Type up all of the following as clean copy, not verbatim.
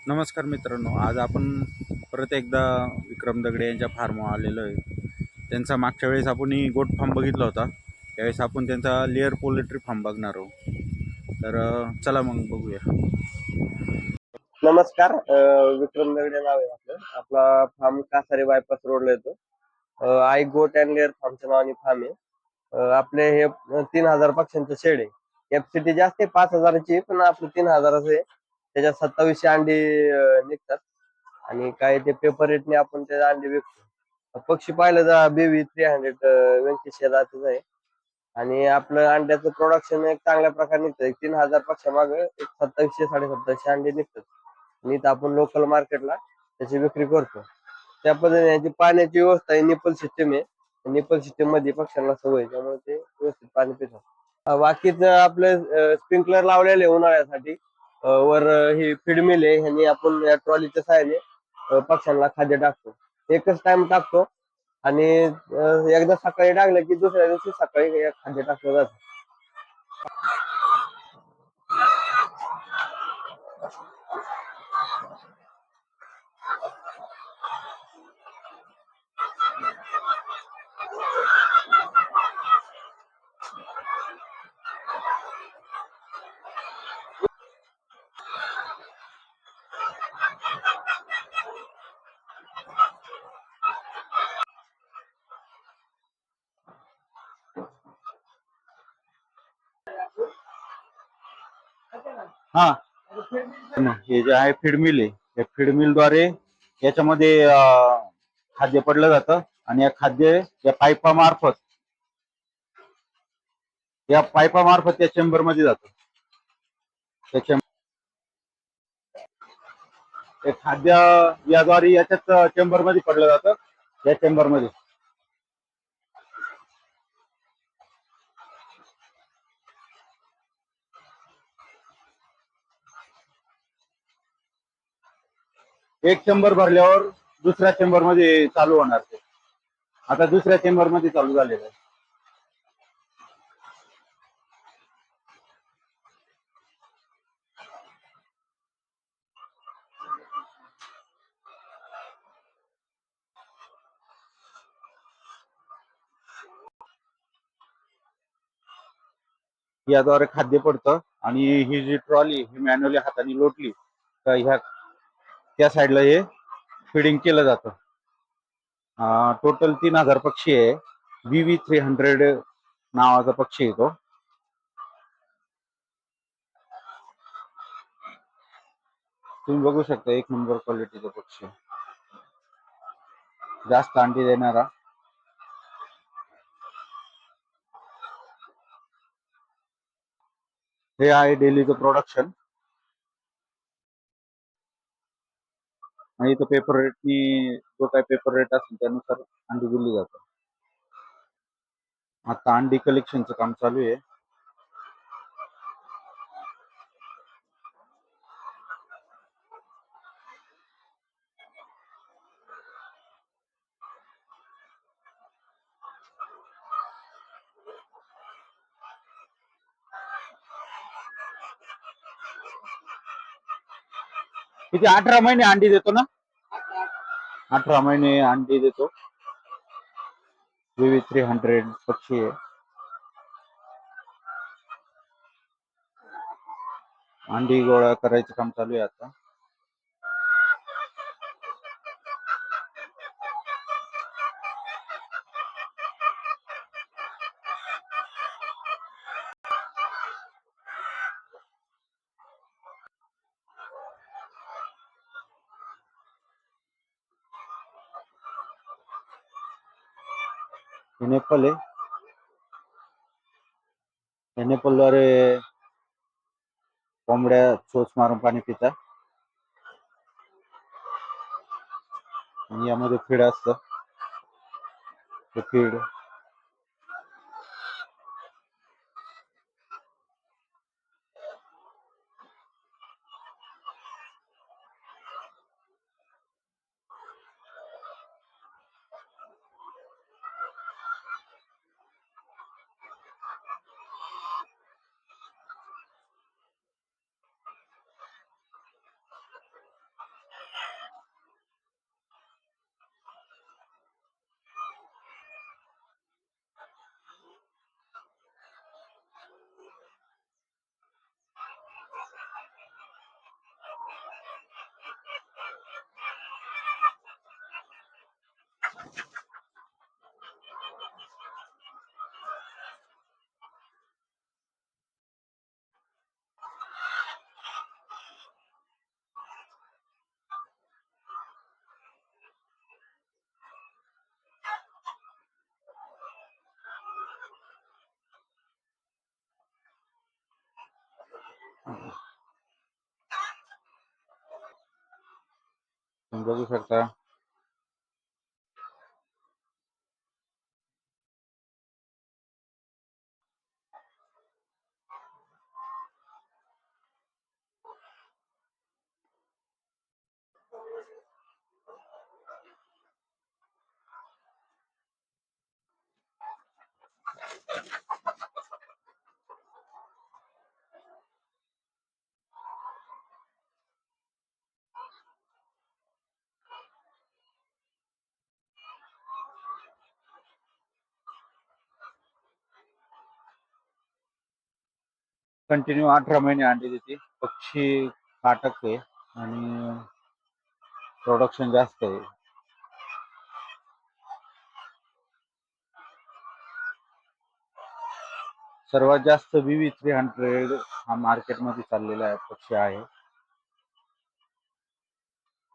नमस्कार मित्रांनो, आज आपण परत एकदा विक्रम दगडे यांच्या फार्मवर आलेलो आहे. त्यांचा मागच्या वेळेस आपण गोट फार्म बघितला होता. त्यावेळेस आपण त्यांचा लेअर पोल्ट्री फार्म बघणार आहोत. तर चला मग बघूया. नमस्कार. विक्रम दगडे नाव आहे आपलं. आपला फार्म कासारे बायपास रोडला येतो. आई गोट अँड लेअर फार्मच्या नावाने फार्म आहे. आपले हे 3,000 पक्ष्यांचं शेड आहे. कॅपॅसिटी जास्त आहे 5,000ची, पण आपलं 3,000चं आहे. त्याच्यात 2700 अंडी निघतात आणि काय ते पेपर रेटने आपण ते अंडे विकतो. पक्षी पाहिलं तर बेबी 300 व्यंकीश जातीचं आहे आणि आपलं अंड्याचं प्रोडक्शन एक चांगल्या प्रकारे निघतं. एक 3,000 पक्ष्यामागे एक 2700-27,500 अंडे निघतात. आणि इथं आपण लोकल मार्केटला त्याची विक्री करतो. त्या पद्धतीने याची पाण्याची व्यवस्था आहे, निपल सिस्टम आहे. निपल सिस्टम मध्ये पक्ष्यांना सवय आहे, त्यामुळे ते व्यवस्थित पाणी पितात. बाकीच आपले स्प्रिंकलर लावलेले उन्हाळ्यासाठी. वर ही फीड मिल आहे, ह्यानी आपण या ट्रॉलीच्या सहाय्याने पक्ष्यांना खाद्य टाकतो. एकच टाइम टाकतो आणि एकदा सकाळी टाकलं की दुसऱ्या दिवशी सकाळी खाद्य टाकलं जातं. हां, हे जे आहे फीड मिल आहे. या फीड मिलद्वारे याच्यामध्ये खाद्य पडलं जातं आणि या खाद्य या पाईपामार्फत या चेंबरमध्ये जातं. त्याच्या ते खाद्य याद्वारे याच्यात चेंबरमध्ये पडलं जातं. या चेंबरमध्ये एक चेंबर भरल्यावर दुसऱ्या चेंबरमध्ये चालू होणार ते. आता दुसऱ्या चेंबरमध्ये चालू झालेलं आहे. याद्वारे खाद्य पडतं आणि ही जी ट्रॉली ही मॅन्युअली हाताने लोटली तर ह्या त्या साईडला हे फिडिंग केलं जातं. टोटल 3,000 पक्षी आहे. VV300 नावाचा पक्षी आहे तो. तुम्ही बघू शकता, एक नंबर क्वालिटीचा पक्षी, जास्त अंडी देणारा. हे आहे डेलीचं प्रोडक्शन आणि तो पेपर रेटनी जो काय पेपर रेट असेल त्यानुसार अंडी दिली जातात. आता अंडी कलेक्शनचं काम चालू आहे. किती 18 महिने अंडी देतो ना? 18 महिने अंडी देतो. VV300 पक्षी आहे. अंडी गोळा करायचं काम चालू आहे आता. हे नेपाल आहे. या नेपालद्वारे कोंबड्या चोच मारून पाणी पितात आणि यामध्ये फीड असतं. ते फीड बघू शकता कंटिन्यू 18 महिने अंडी देते. पक्षी काटक आहे आणि प्रोडक्शन जास्त आहे. सर्वात जास्त BV300 हा मार्केटमध्ये चाललेला आहे पक्षी आहे.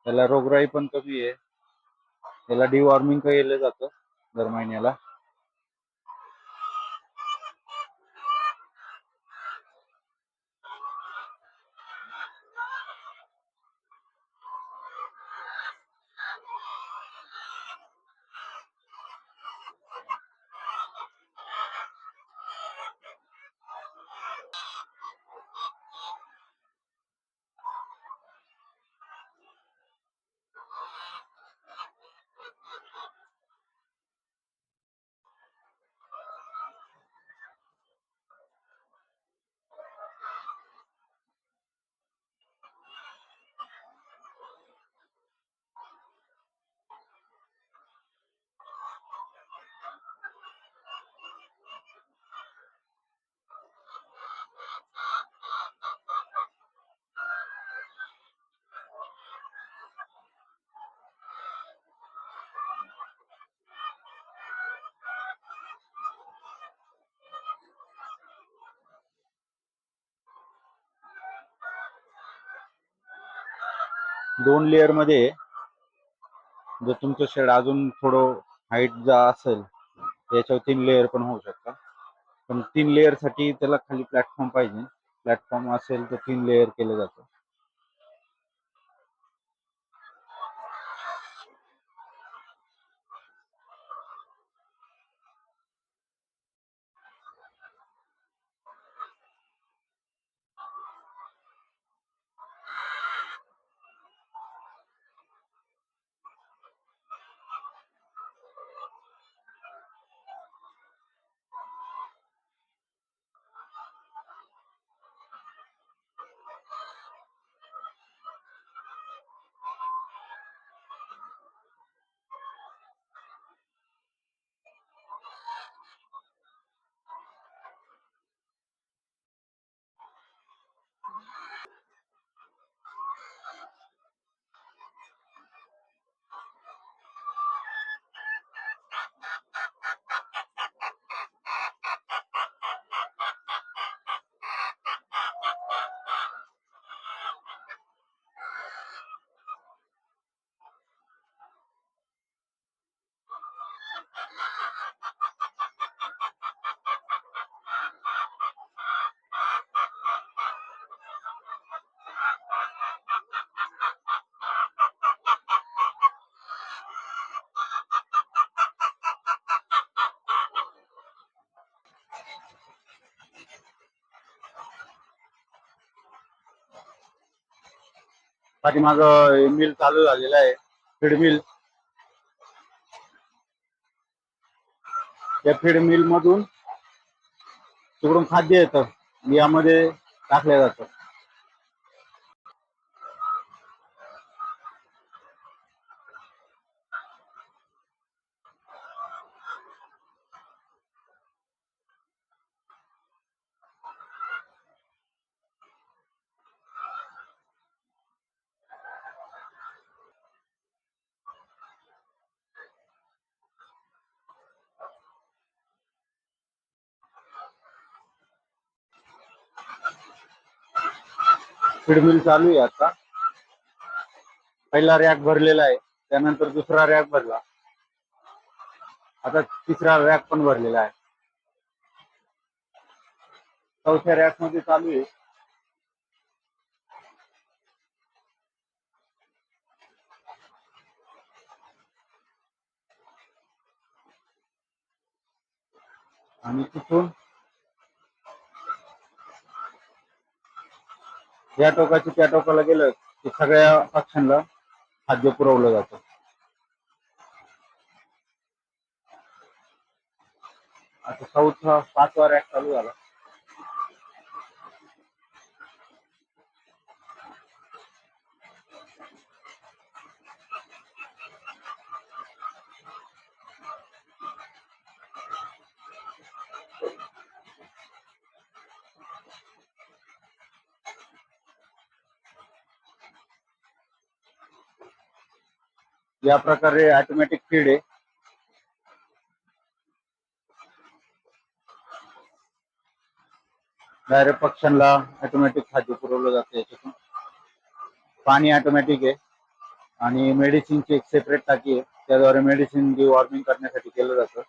त्याला रोगराई पण कमी आहे. त्याला डिवॉर्मिंग केलं जातं दर महिन्याला. दोन लेअर मध्ये. जर तुमचं शेड अजून थोडं हाईट जा असेल याच्यावर 3 लेअर पण होऊ शकतात. पण 3 लेअर साठी त्याला खाली प्लॅटफॉर्म पाहिजे. प्लॅटफॉर्म असेल तर 3 लेअर केलं जातं. पाठीमागं मिल चालू झालेला आहे, फीड मिल. त्या फीड मिल मधून तिकडून खाद्य येतं, यामध्ये टाकलं जातं. फीड मिल चालू आहे आता. पहिला रॅक भरलेला आहे, त्यानंतर दुसरा रॅक भरला, आता तिसरा रॅक पण भरलेला आहे. चौथ्या रॅक मध्ये चालू आहे. आणि तिथून या टोकाची त्या टोकाला गेलं की सगळ्या पक्ष्यांना खाद्य पुरवलं जातं. आता चौथा 5वा रॅक चालू झाला. या प्रकारे ऑटोमॅटिक फीड आहे. डायरेक्ट पक्ष्यांना ऑटोमॅटिक खाद्य पुरवलं जातं. याच्यातून पाणी ऑटोमॅटिक आहे आणि मेडिसिनची एक सेपरेट टाकी आहे, त्याद्वारे मेडिसिन वॉर्मिंग करण्यासाठी केलं जातं.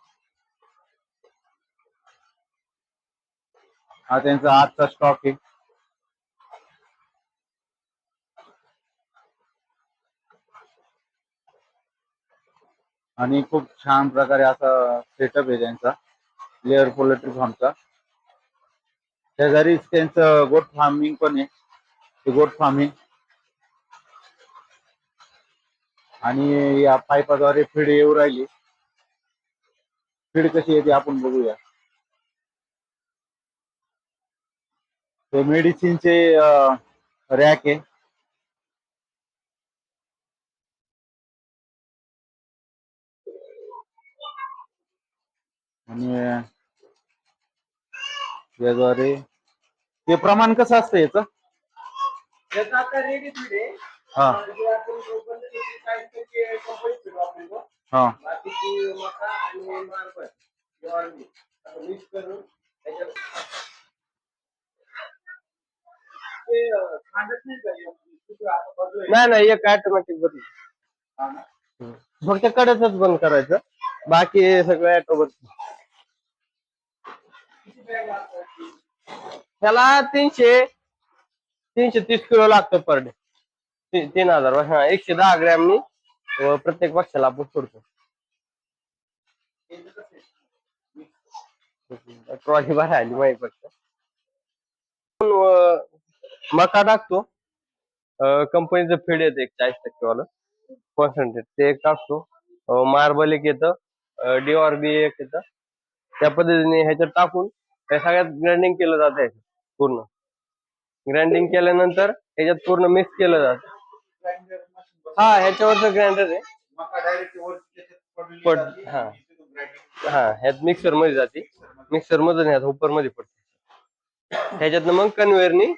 हा त्यांचा आजचा स्टॉक आहे. आणि खूप छान प्रकारे असा सेटअप आहे त्यांचा लेअर पोल्ट्री फार्मचा. शेजारीच त्यांचं गोट फार्मिंग पण आहे. ते गोट फार्मिंग आणि या पाईपाद्वारे फीड येऊ राहिली. फीड कशी येते आपण बघूया. ते मेडिसिनचे रॅक आहे. आणि याद्वारे ते प्रमाण कसं असतं याचं? याचा आता रेडी फीड आहे. हा म्हणजे आपण कंपनी फीड वापरतो. हा बाकीची मका आणि मार्बल ज्वारी असं मिक्स करून त्याच्यात ते सांगत नाही का हे कुठं आता बदलू आहे? नाही एक ऑटोमॅटिक बदलू. हा ना? फक्त कडेच बंद करायचं, बाकी सगळं ऑटोमॅटिक. त्याला 330 किलो लागतं पर डे. 3000 हा 110 ग्रॅमनी प्रत्येक पक्षाला आपण सोडतो. ट्रॉली बाहेर आली माहिती फक्त. मका टाकतो. कंपनीचं फीड येतं एक 40% वालं कॉन्सन्ट्रेट, ते एक टाकतो. मार्बल एक येतं, DRB एक येतं. त्या पद्धतीने ह्याच्यात टाकून त्या सगळ्यात ग्राइंडिंग केलं जातं. पूर्ण ग्राइंडिंग केल्यानंतर ह्याच्यात पूर्ण मिक्स केलं जातं. हा ह्याच्यावरचं ग्राइंडर आहे. हा हा ह्यात मिक्सर मध्ये जाते, मिक्सर मधून ह्यात हुपर मध्ये पडते. ह्याच्यातनं मग कन्व्हेअरनी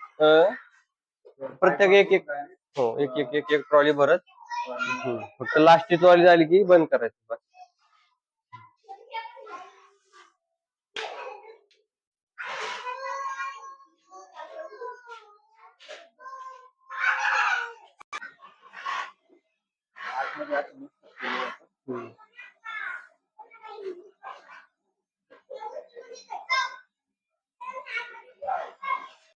प्रत्येक एक हो एक ट्रॉली भरत. फक्त लास्टची ट्रॉली झाली की बंद करायचं बस.